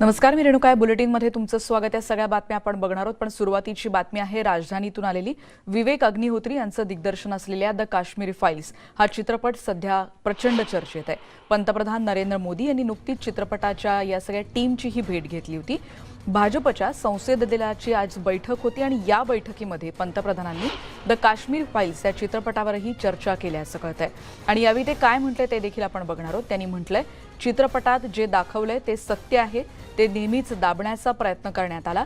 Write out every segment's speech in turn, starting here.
नमस्कार, मी रेणुका बुलेटिनमध्ये तुमचं स्वागत आहे। सगळ्या बातम्या आपण बघणार आहोत, पण सुरुवातीची बातमी आहे राजधानीतून आलेली। विवेक अग्निहोत्री यांचं दिग्दर्शन असलेल्या द काश्मीरी फाइल्स हा चित्रपट सध्या प्रचंड चर्चेत आहे। पंतप्रधान नरेंद्र मोदी यांनी नुकतीच चित्रपटाच्या या सगळ्या टीमची ही भेट घेतली होती। भाजपच्या संसदीय दलाची आज बैठक होती आणि या बैठकीमध्ये पंतप्रधानांनी द काश्मीर फाइल्स या चित्रपटावरही चर्चा केल्याचं कळतंय आणि यावेळी ते काय म्हटले ते देखील आपण बघणार आहोत। त्यांनी म्हटलंय, चित्रपटात जे दाखवलंय ते सत्य आहे, ते नेहमीच दाबण्याचा प्रयत्न करण्यात आला।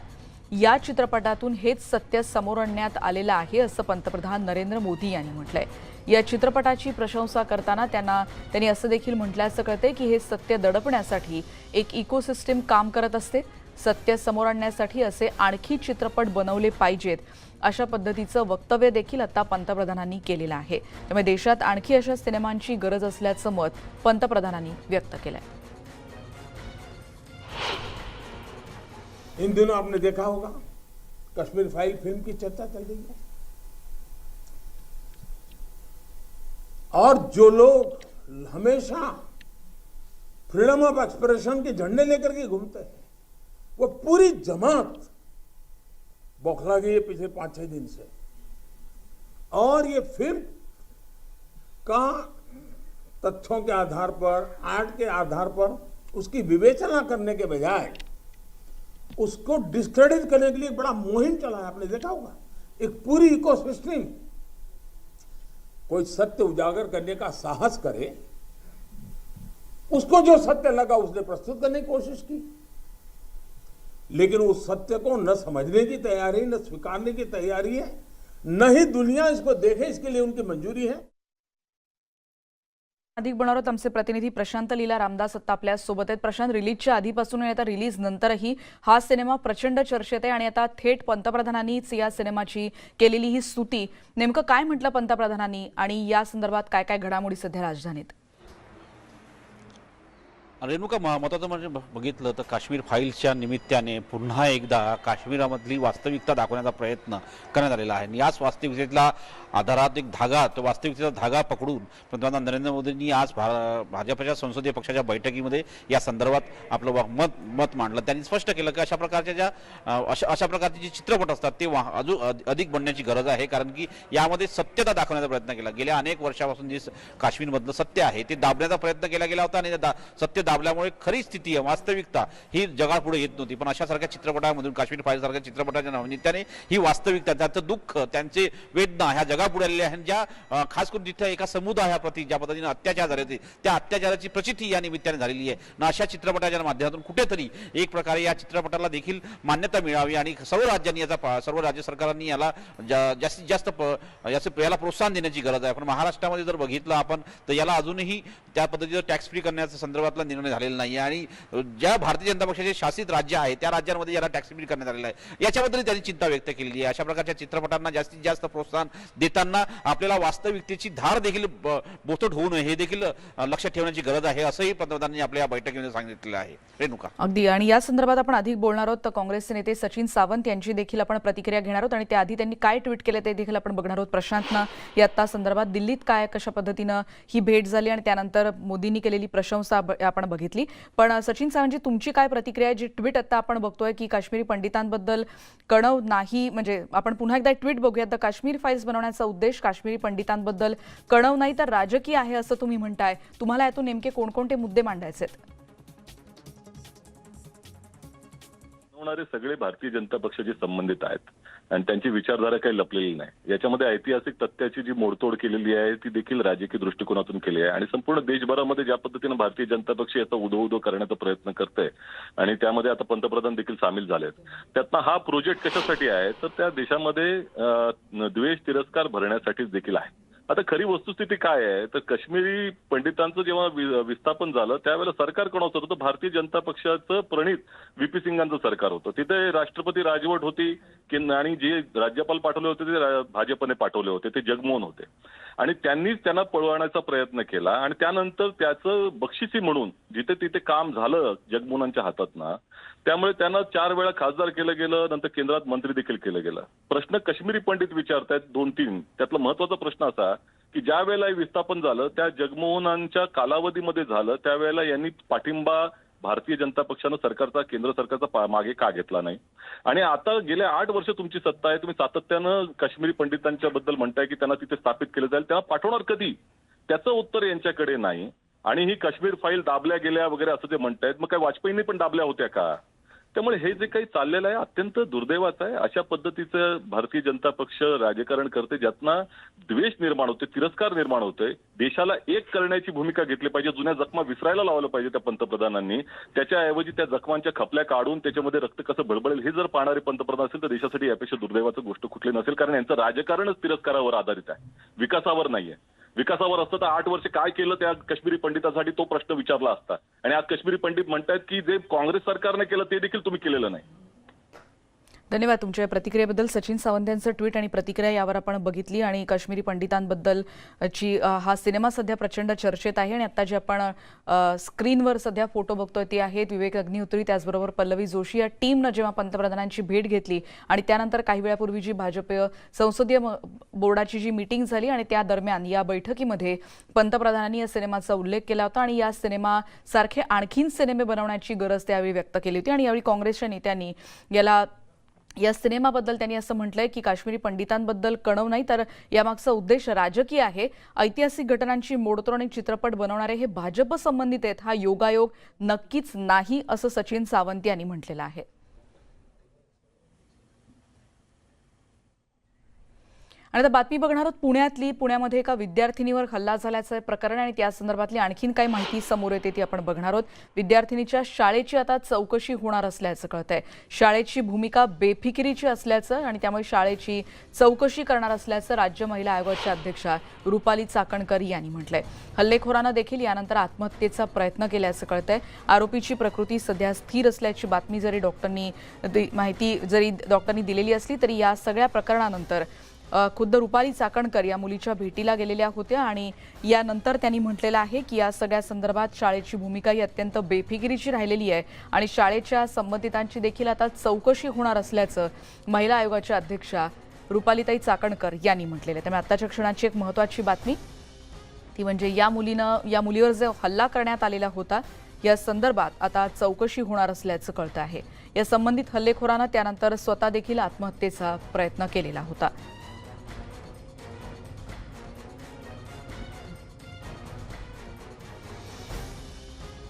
या चित्रपटातून हेच सत्य समोर आणण्यात आलेलं आहे असं पंतप्रधान नरेंद्र मोदी यांनी म्हटलंय। या चित्रपटाची प्रशंसा करताना त्यांनी असं देखील म्हटल्याचं कळतंय की हे सत्य दडपण्यासाठी एक इकोसिस्टम काम करत असते। सत्य समोर आणण्यासाठी असे आणखी चित्रपट बनवले पाहिजेत अशा पद्धतीचं वक्तव्य देखील आता पंतप्रधानांनी केलेलं आहे। त्यामुळे देशात आणखी अशा सिनेमांची गरज असल्याचं मत पंतप्रधानांनी व्यक्त केलंय। इन दिनों आपने देखा होगा कश्मीर फाइल फिल्म की चर्चा चल रही है और जो लोग हमेशा फ्रीडम ऑफ एक्सप्रेशन के झंडे लेकर के घूमते हैं वो पूरी जमात बौखला गई है पिछले 5-6 दिन से। और ये फिल्म का तथ्यों के आधार पर, आर्ट के आधार पर उसकी विवेचना करने के बजाय उसको डिस्क्रेडिट करने के लिए एक बड़ा मुहिम चला है। आपने देखा होगा एक पूरी इकोसिस्टम कोई सत्य उजागर करने का साहस करे, उसको जो सत्य लगा उसने प्रस्तुत करने की कोशिश की, लेकिन उस सत्य को न समझने की तैयारी, न स्वीकारने की तैयारी है, न ही दुनिया इसको देखे इसके लिए उनकी मंजूरी है। अधिक बनावत आमचे प्रतिनिधी प्रशांत लीला रामदास आता आपल्या सोबत आहेत। प्रशांत, रिलीजच्या आधीपासून आणि आता रिलीज नंतरही हा सिनेमा प्रचंड चर्चेत आहे आणि आता थेट पंतप्रधानांनीच या सिनेमाची केलेली ही स्तुती, नेमकं काय म्हटलं पंतप्रधानांनी आणि या संदर्भात काय काय घडामोडी सध्या राजधानीत? रेणुका, महत्त्वाचं म्हणजे बघितलं तर काश्मीर फाईल्सच्या निमित्ताने पुन्हा एकदा काश्मीरामधली वास्तविकता दाखवण्याचा प्रयत्न करण्यात आलेला आहे आणि याच वास्तविकतेला आधारात एक धागा, तो वास्तविकतेचा धागा पकडून पंतप्रधान नरेंद्र मोदींनी आज भाजपच्या संसदीय पक्षाच्या बैठकीमध्ये या संदर्भात आपलं मत मांडलं। त्यांनी स्पष्ट केलं की अशा प्रकारचे जे चित्रपट असतात ते अजून अधिक बनण्याची गरज आहे, कारण की यामध्ये सत्यता दाखवण्याचा प्रयत्न केला। गेल्या अनेक वर्षापासून जे काश्मीरमधलं सत्य आहे ते दाबण्याचा प्रयत्न केला गेला होता आणि सत्य दाबल्यामुळे खरी स्थिती, वास्तविकता ही जगापुढे येत नव्हती। पण अशासारख्या चित्रपटामधून, काश्मीर फाईल सारख्या चित्रपटाच्या निमित्ताने ही वास्तविकता, त्याचं दुःख, त्यांचे वेदना ह्या जगापुढे आलेले आहेत, ज्या खास करून जिथे एका समुदायाप्रती ज्या पद्धतीने अत्याचार झाले होते त्या अत्याचाराची प्रचिती या निमित्ताने झालेली आहे ना। अशा चित्रपटाच्या माध्यमातून कुठेतरी एक प्रकारे या चित्रपटाला देखील मान्यता मिळावी आणि सर्व राज्य सरकारांनी याला जास्तीत जास्त याला प्रोत्साहन देण्याची गरज आहे। पण महाराष्ट्रामध्ये जर बघितलं आपण तर याला अजूनही त्या पद्धतीचं टॅक्स फ्री करण्याच्या संदर्भातला निर्णय झालेला नाही आणि ज्या भारतीय जनता पक्षाचे शासित राज्य आहे त्या राज्यांमध्ये याला टॅक्स फ्री करण्यात आलेला आहे, याच्याबद्दल त्यांनी चिंता व्यक्त केलेली आहे। अशा प्रकारच्या चित्रपटांना जास्तीत जास्त प्रोत्साहन देताना आपल्याला वास्तविकतेची धार देखील बोथट होऊ नये हे देखील लक्षात ठेवण्याची गरज आहे, असंही पंतप्रधानांनी आपल्या या बैठकीमध्ये सांगितलेलं आहे। रेणुका, अगदी, आणि या संदर्भात आपण अधिक बोलणार आहोत। तर काँग्रेसचे नेते सचिन सावंत यांची देखील आपण प्रतिक्रिया घेणार आहोत आणि त्याआधी त्यांनी काय ट्विट केले ते देखील आपण बघणार आहोत। प्रशांतनं या संदर्भात दिल्लीत काय कशा पद्धतीनं ही भेट झाली आणि त्यानंतर मोदींनी केलेली प्रशंसा आपण बघितली। पण सचिन सावंतजी, तुमची काय प्रतिक्रिया आहे? जी ट्विट आता आपण बघतोय की काश्मीरी पंडितांबद्दल कणव नाही, म्हणजे आपण पुन्हा एकदा ट्विट बघूया। द काश्मीर फाइल्स बनवण्याचा उद्देश काश्मीरी पंडितांबद्दल कणव नाही तर राजकीय आहे असं तुम्ही म्हणताय। तुम्हाला यातून नेमके कोणकोणते मुद्दे मांडायचे आहेत? सगळे भारतीय जनता पक्षाशी संबंधित आहेत आणि त्यांची विचारधारा काही लपलेली नाही। याच्यामध्ये ऐतिहासिक तथ्याची जी मोडतोड केलेली आहे ती देखील राजकीय दृष्टिकोनातून केली आहे आणि संपूर्ण देशभरामध्ये ज्या पद्धतीने भारतीय जनता पक्ष याचा उदो करण्याचा प्रयत्न करते आणि त्यामध्ये आता पंतप्रधान देखील सामील झालेत, त्यातनं हा प्रोजेक्ट कशासाठी आहे तर त्या देशामध्ये द्वेष तिरस्कार भरण्यासाठीच देखील आहे। आता खरी वस्तुस्थिती काय आहे तर काश्मीरी पंडितांचं जेव्हा विस्थापन झालं त्यावेळेला सरकार कोणाचं होतं? भारतीय जनता पक्षाचं प्रणित व्हीपी सिंगांचं सरकार होतं। तिथे राष्ट्रपती राजवट होती आणि जे राज्यपाल पाठवले होते ते भाजपने पाठवले होते, ते जगमोहन होते आणि त्यांनीच त्यांना पळवण्याचा प्रयत्न केला आणि त्यानंतर त्याचं बक्षिसी म्हणून जिथे तिथे काम झालं जगमोहनांच्या हातातनं, त्यामुळे त्यांना 4 वेळा खासदार केलं गेलं, नंतर केंद्रात मंत्री देखील केलं गेलं। प्रश्न काश्मीरी पंडित विचारतायत 2-3, त्यातला महत्वाचा प्रश्न असा की ज्या वेळेला विस्थापन झालं त्या जगमोहनांच्या कालावधीमध्ये झालं, त्यावेळेला यांनी पाठिंबा भारतीय जनता पक्षानं केंद्र सरकारचा मागे का घेतला नाही? आणि आता गेल्या 8 वर्ष तुमची सत्ता आहे, तुम्ही सातत्यानं काश्मीरी पंडितांच्या बद्दल म्हणताय की त्यांना तिथे स्थापित केलं जाईल, तेव्हा पाठवणार कधी? त्याचं उत्तर यांच्याकडे नाही. आणि ही काश्मीर फाईल दाबल्या गेल्या वगैरे असं ते म्हणतायत, मग काय वाजपेयींनी पण दाबल्या होत्या का? त्यामुळे हे जे काही चाललेलं आहे अत्यंत दुर्दैवाचं आहे. अशा पद्धतीचं भारतीय जनता पक्ष राजकारण करते, ज्यातनं द्वेष निर्माण होते, तिरस्कार निर्माण होतोय. देशाला एक करण्याची भूमिका घेतली पाहिजे, जुन्या जखमा विसरायला लावलं पाहिजे त्या पंतप्रधानांनी. त्याच्याऐवजी त्या जखमांच्या खपल्या काढून त्याच्यामध्ये रक्त कसं बळबळेल हे जर पाहणारे पंतप्रधान असेल तर देशासाठी यापेक्षा दुर्दैवाचं गोष्ट कुठली नसेल. कारण यांचं राजकारणच तिरस्कारावर आधारित आहे, विकासावर नाहीये. विकासावर असतं तर 8 वर्ष काय केलं त्या काश्मीरी पंडितांसाठी तो प्रश्न विचारला असता. आणि आज काश्मीरी पंडित म्हणतात की जे काँग्रेस सरकारने केलं ते देखील तुम्ही केलेलं नाही. धन्यवाद तुमच्या प्रतिक्रियेबद्दल. सचिन सावंत यांचं ट्विट आणि प्रतिक्रिया यावर आपण बघितली. आणि काश्मीरी पंडितांबद्दलची हा सिनेमा सध्या प्रचंड चर्चेत आहे. आणि आता जे आपण स्क्रीनवर सध्या फोटो बघतोय ते आहेत विवेक अग्निहोत्री, त्याचबरोबर पल्लवी जोशी या टीमनं जेव्हा पंतप्रधानांची भेट घेतली आणि त्यानंतर काही वेळापूर्वी जी भाजप संसदीय बोर्डाची जी मीटिंग झाली आणि त्या दरम्यान या बैठकीमध्ये पंतप्रधानांनी या सिनेमाचा उल्लेख केला होता आणि या सिनेमासारखे आणखीन सिनेमे बनवण्याची गरज त्यावेळी व्यक्त केली होती. आणि यावेळी काँग्रेसच्या नेत्यांनी या सिनेमाबद्दल त्यांनी असं म्हटलंय की काश्मीरी पंडितांबद्दल कणव नाही तर यामागचा उद्देश राजकीय आहे. ऐतिहासिक घटनांची मोडतोड आणि चित्रपट बनवणारे हे भाजप संबंधित आहेत, हा योगायोग नक्कीच नाही असं सचिन सावंत यांनी म्हटलेलं आहे. आणि आता बातमी बघणार आहोत पुण्यामध्ये एका विद्यार्थिनीवर हल्ला झाल्याचं प्रकरण आणि त्या संदर्भातली आणखीन काही माहिती समोर येते ती आपण बघणार आहोत. विद्यार्थिनीच्या शाळेची आता चौकशी होणार असल्याचं कळतंय. शाळेची भूमिका बेफिकिरीची असल्याचं आणि त्यामुळे शाळेची चौकशी करणार असल्याचं राज्य महिला आयोगाच्या अध्यक्षा रुपाली चाकणकर यांनी म्हटलंय. हल्लेखोरानं देखील यानंतर आत्महत्येचा प्रयत्न केल्याचं कळतंय. आरोपीची प्रकृती सध्या स्थिर असल्याची बातमी जरी डॉक्टरांनी दिलेली असली तरी या सगळ्या प्रकरणानंतर खुद्द रुपाली चाकणकर या मुलीच्या भेटीला गेलेल्या होत्या आणि यानंतर त्यांनी म्हटलेलं आहे की या सगळ्या संदर्भात शाळेची भूमिका ही अत्यंत बेफिकिरीची राहिलेली आहे आणि शाळेच्या संबंधितांची देखील आता चौकशी होणार असल्याचं महिला आयोगाच्या अध्यक्षा रुपालीताई चाकणकर यांनी म्हटलेलं आहे. त्यामुळे आताच्या क्षणाची एक महत्त्वाची बातमी ती म्हणजे या मुलीवर जो हल्ला करण्यात आलेला होता या संदर्भात आता चौकशी होणार असल्याचं कळतं आहे. या संबंधित हल्लेखोरानं त्यानंतर स्वतः देखील आत्महत्येचा प्रयत्न केलेला होता.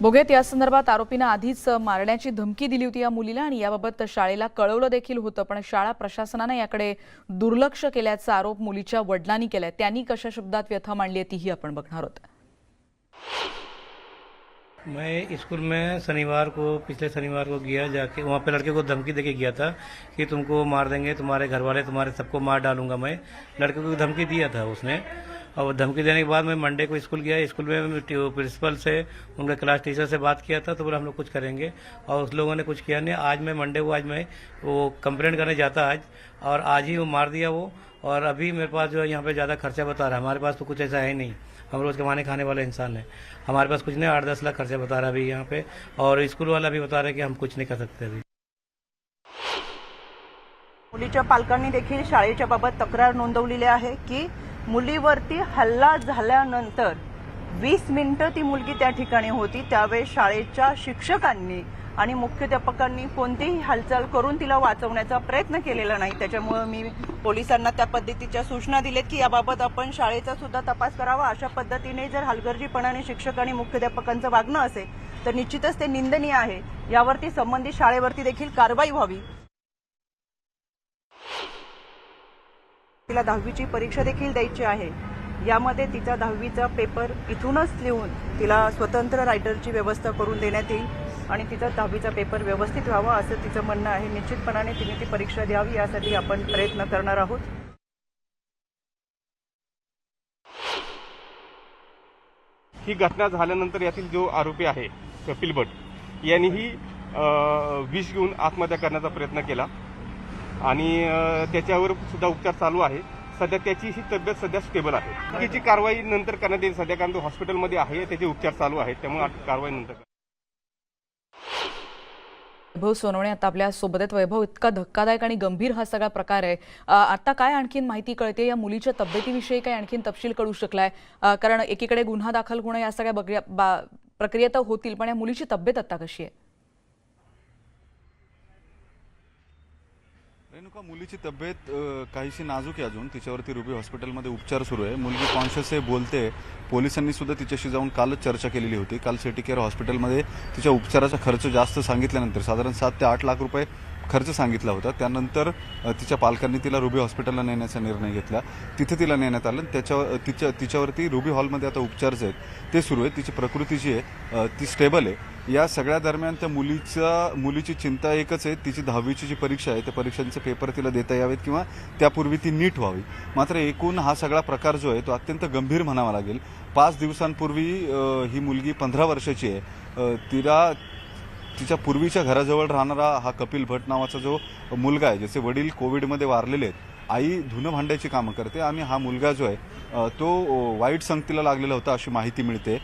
बघूयात या संदर्भात आरोपीनं आधीच मारण्याची धमकी दिली होती या मुलीला आणि याबाबत शाळेला कळवलं देखील होतं, पण शाळा प्रशासनानं याकडे दुर्लक्ष केल्याचा आरोप मुलीच्या वडिलांनी केलाय. त्यांनी कशा शब्दात व्यथा मांडली आहे तीही आपण बघणार आहोत. मैं स्कूल में पिछले शनिवार को गया, जाके वहाँ पे लड़के को धमकी देके गया था कि तुमको मार देंगे, तुम्हारे घर वाले तुम्हारे सबको मार डालूंगा मैं। लड़के को धमकी दिया था उसने। और धमकी देने के बाद मैं मंडे को स्कूल गया। स्कूल में प्रिंसिपल से, उनके क्लास टीचर से बात किया था तो बोला हम लोग कुछ करेंगे, और उस लोगों ने कुछ किया नहीं। आज मैं मंडे को वो कंप्लेंट करने जाता आज, और आज ही वो मार दिया वो। और अभी मेरे पास जो है यहाँ पे ज़्यादा खर्चा बता रहा है, हमारे पास तो कुछ ऐसा है नहीं, हम रोज़ कमाने खाने वाले इंसान हैं, हमारे पास कुछ नहीं, 8-10 लाख खर्चा बता रहा है अभी यहाँ पे। और स्कूल वाला भी बता रहा है कि हम कुछ नहीं कर सकते अभी। मुलीच्या पालकांनी देखील शाळेच्या बाबत तक्रार नोंदवलेली आहे की मुलीवरती हल्ला झाल्यानंतर 20 मिनिटं ती मुलगी त्या ठिकाणी होती, त्यावेळेस शाळेच्या शिक्षकांनी आणि मुख्याध्यापकांनी कोणतीही हालचाल करून तिला वाचवण्याचा प्रयत्न केलेला नाही। त्याच्यामुळे मी पोलिसांना त्या पद्धतीच्या सूचना दिल्यात की याबाबत आपण शाळेचा सुद्धा तपास करावा। अशा पद्धतीने जर हलगर्जीपणाने शिक्षक आणि मुख्याध्यापकांचं वागणं असेल तर निश्चितच ते निंदनीय आहे। यावरती संबंधित शाळेवरती देखील कारवाई व्हावी। तिला 10वीची परीक्षा देखील द्यायची आहे, यामध्ये तिचा 10वीचा पेपर इथूनच लिहून तिला स्वतंत्र रायटरची व्यवस्था करून देण्यात येईल आणि तिचा 10वीचा पेपर व्यवस्थित व्हावा असं तिचं म्हणणं आहे। निश्चितपणाने तिने ती परीक्षा द्यावी यासाठी आपण प्रयत्न करणार आहोत। ही घटना झाल्यानंतर यातील जो आरोपी आहे कपिल भट यांनीही विष घेऊन आत्महत्या करण्याचा प्रयत्न केला आणि त्याच्यावर सुद्धा उपचार चालू आहे। सध्या त्याची ही तब्येत सध्या स्टेबल आहे। त्याची कारवाई नंतर करण्यात येईल। सध्या कारण तो हॉस्पिटलमध्ये आहे, त्याचे उपचार चालू आहेत, त्यामुळे कारवाई नंतर। वैभव सोनवणे आता आपल्या सोबत आहेत। वैभव, इतका धक्कादायक आणि गंभीर हा सगळा प्रकार आहे, आता काय आणखीन माहिती कळते? या मुलीच्या तब्येतीविषयी काय आणखीन तपशील कळू शकलाय? कारण एकीकडे गुन्हा दाखल होणं या सगळ्या प्रक्रिया तर होतील, पण या मुलीची तब्येत आता कशी आहे? रेणुका, मुलीची तब्येत काहीशी नाजूक आहे अजून. तिच्यावरती रुबी हॉस्पिटलमध्ये उपचार सुरू आहे. मुलगी कॉन्शियस आहे, बोलते. पोलिसांनी सुद्धा तिच्याशी जाऊन कालच चर्चा केलेली होती. काल सिटी केअर हॉस्पिटलमध्ये तिच्या उपचाराचा खर्च जास्त सांगितल्यानंतर साधारण 7 ते 8 लाख रुपये खर्च सांगितला होता. त्यानंतर तिच्या पालकांनी तिला रुबी हॉस्पिटलला नेण्याचा निर्णय घेतला. तिथे तिला नेण्यात आलं. तिच्यावरती रुबी हॉलमध्ये आता उपचार जे आहेत ते सुरू आहेत. तिची प्रकृती जी आहे ती स्टेबल आहे. या सगळ्या दरम्यान त्या मुलीची चिंता एकच आहे, तिची 10वीची जी परीक्षा आहे त्या परीक्षांचे पेपर तिला देता यावेत किंवा त्यापूर्वी ती नीट व्हावी. मात्र एकूण हा सगळा प्रकार जो आहे तो अत्यंत गंभीर म्हणावा लागेल. 5 दिवसांपूर्वी ही मुलगी 15 वर्षाची आहे. तिच्या पूर्वीच्या घराजवळ राहणारा हा कपिल भट नावाचा जो मुलगा आहे, ज्याचे वडील कोविडमध्ये वारलेले आहेत, आई धुणं भांड्याची कामं करते आणि हा मुलगा जो आहे तो वाईट संगतीला लागलेला होता अशी माहिती मिळते.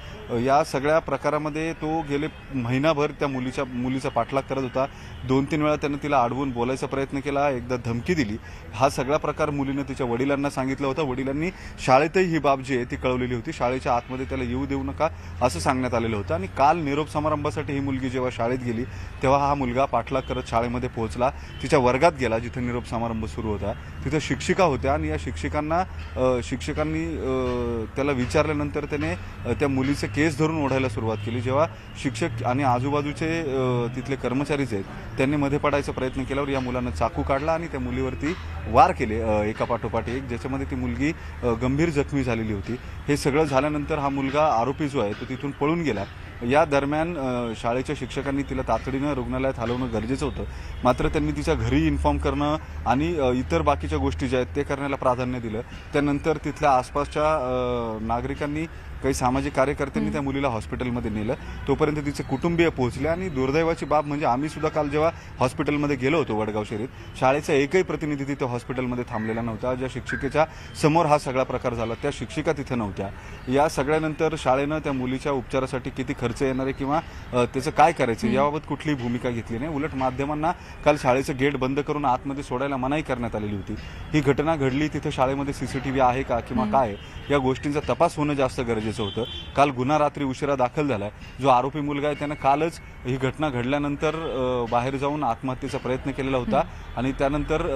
या सगळ्या प्रकारामध्ये तो गेले महिनाभर त्या मुलीचा पाठलाग करत होता. 2-3 वेळा त्यानं तिला अडवून बोलायचा प्रयत्न केला, एकदा धमकी दिली. हा सगळा प्रकार मुलीनं तिच्या वडिलांना सांगितला होता. वडिलांनी शाळेतही ही बाब जी आहे ती कळवलेली होती. शाळेच्या आतमध्ये त्याला येऊ देऊ नका असं सांगण्यात आलेलं होतं. आणि काल निरोप समारंभासाठी ही मुलगी जेव्हा शाळेत गेली तेव्हा हा मुलगा पाठलाग करत शाळेमध्ये पोहोचला. तिच्या वर्गात गेला जिथे निरोप समारंभ सुरू होता. तिथे शिक्षिका होत्या आणि या शिक्षकांनी त्याला विचारल्यानंतर त्याने त्या मुलीचे केस धरून ओढायला सुरुवात केली. जेव्हा शिक्षक आणि आजूबाजूचे तिथले कर्मचारी जे आहेत त्यांनी मध्ये पडायचा प्रयत्न केल्यावर या मुलानं चाकू काढला आणि त्या मुलीवरती वार केले एका पाठोपाठ एक, ज्याच्यामध्ये ती मुलगी गंभीर जखमी झालेली होती. हे सगळं झाल्यानंतर हा मुलगा आरोपी जो आहे तो तिथून पळून गेला. या दरम्यान शाळेच्या शिक्षकांनी तिला तातडीनं रुग्णालयात हलवणं गरजेचं होतं. मात्र त्यांनी तिच्या घरी इन्फॉर्म करणं आणि इतर बाकीच्या गोष्टी ज्या आहेत ते करण्याला प्राधान्य दिलं. त्यानंतर तिथल्या आसपासच्या नागरिकांनी, काही सामाजिक कार्यकर्त्यांनी त्या मुलीला हॉस्पिटलमध्ये नेलं. तोपर्यंत तिचे कुटुंबीय पोहोचले आणि दुर्दैवाची बाब म्हणजे आम्ही सुद्धा काल जेव्हा हॉस्पिटलमध्ये गेलो होतो वडगाव शहरीत, शाळेचा एकही प्रतिनिधी तिथे हॉस्पिटलमध्ये थांबलेला नव्हता. ज्या शिक्षिकेच्या समोर हा सगळा प्रकार झाला त्या शिक्षिका तिथे नव्हत्या. या सगळ्यानंतर शाळेनं त्या मुलीच्या उपचारासाठी किती खर्च येणार आहे किंवा त्याचं काय करायचं याबाबत कुठलीही भूमिका घेतली नाही. उलट माध्यमांना काल शाळेचं गेट बंद करून आतमध्ये सोडायला मनाई करण्यात आलेली होती. ही घटना घडली तिथे शाळेमध्ये CCTV आहे का किंवा काय या गोष्टींचा तपास होणं जास्त गरजेचं होतं. काल गुन्हा रात्री उशिरा दाखल झालाय. जो आरोपी मुलगा आहे त्यानं कालच ही घटना घडल्यानंतर बाहेर जाऊन आत्महत्येचा प्रयत्न केलेला होता आणि त्यानंतर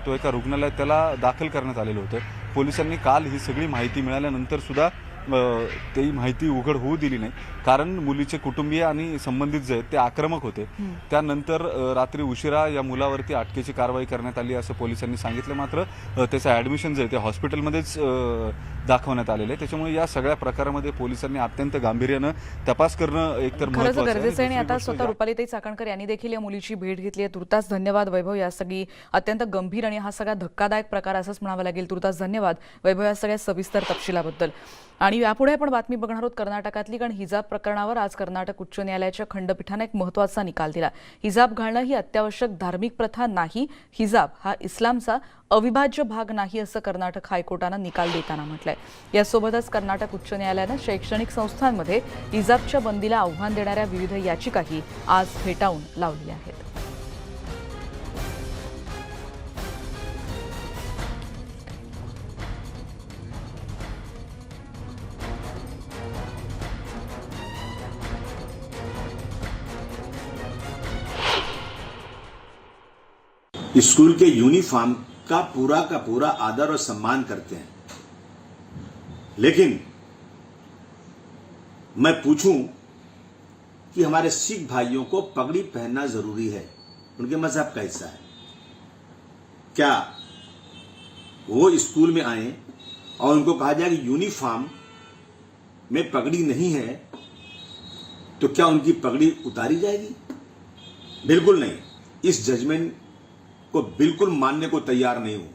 तो एका रुग्णालयात त्याला दाखल करण्यात आलेलं होतं. पोलिसांनी काल ही सगळी माहिती मिळाल्यानंतर सुद्धा ती माहिती उघड होऊ दिली नाही, कारण मुलीचे कुटुंबीय आणि संबंधित जे आहेत ते आक्रमक होते. त्यानंतर रात्री उशिरा या मुलावरती अटकेची कारवाई करण्यात आली असं पोलिसांनी सांगितलं. मात्र त्याचं ॲडमिशन जे आहे ते हॉस्पिटलमध्येच दाखवण्यात आलेलं आहे. त्याच्यामुळे या सगळ्या प्रकारामध्ये पोलिसांनी अत्यंत गांभीर्यानं तपास करणं एकतर खरंच गरजेचं आहे. आणि आता स्वतः रुपालीताई चाकणकर यांनी देखील या मुलीची भेट घेतली आहे. तुर्तास धन्यवाद वैभव. या सगळी अत्यंत गंभीर आणि हा सगळा धक्कादायक प्रकार असंच म्हणावं लागेल. तुर्तास धन्यवाद वैभव या सगळ्या सविस्तर तपशिलाबद्दल. आणि यापुढे आपण बातमी बघणार आहोत कर्नाटकातली, कारण हिजाब प्रकरणावर आज कर्नाटक उच्च न्यायालयाच्या खंडपीठाने एक महत्त्वाचा निकाल दिला. हिजाब घालणं ही अत्यावश्यक धार्मिक प्रथा नाही, हिजाब हा इस्लामचा अविभाज्य भाग नाही असं कर्नाटक हायकोर्टानं निकाल देताना म्हटलंय. यासोबतच कर्नाटक उच्च न्यायालयानं शैक्षणिक संस्थांमध्ये हिजाबच्या बंदीला आव्हान देणाऱ्या विविध याचिकाही आज फेटाळून लावलेल्या आहेत. स्कूल के यूनिफॉर्म का पूरा आदर और सम्मान करते हैं, लेकिन मैं पूछूं कि हमारे सिख भाइयों को पगड़ी पहनना जरूरी है, उनके मजहब का हिस्सा है, क्या वो स्कूल में आए और उनको कहा जाए कि यूनिफॉर्म में पगड़ी नहीं है तो क्या उनकी पगड़ी उतारी जाएगी? बिल्कुल नहीं। इस जजमेंट को बिल्कुल मानने को तैयार नहीं हूं।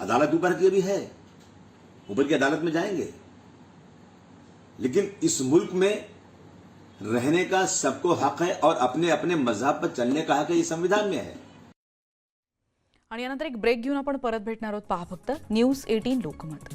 अदालत ऊपर की भी है, ऊपर की अदालत में जाएंगे, लेकिन इस मुल्क में रहने का सबको हक है और अपने अपने मजहब पर चलने का हक है, ये संविधान में है. आणि यानंतर एक ब्रेक घेऊन आपण परत भेटणार आहोत. पहा फक्त न्यूज 18 लोकमत.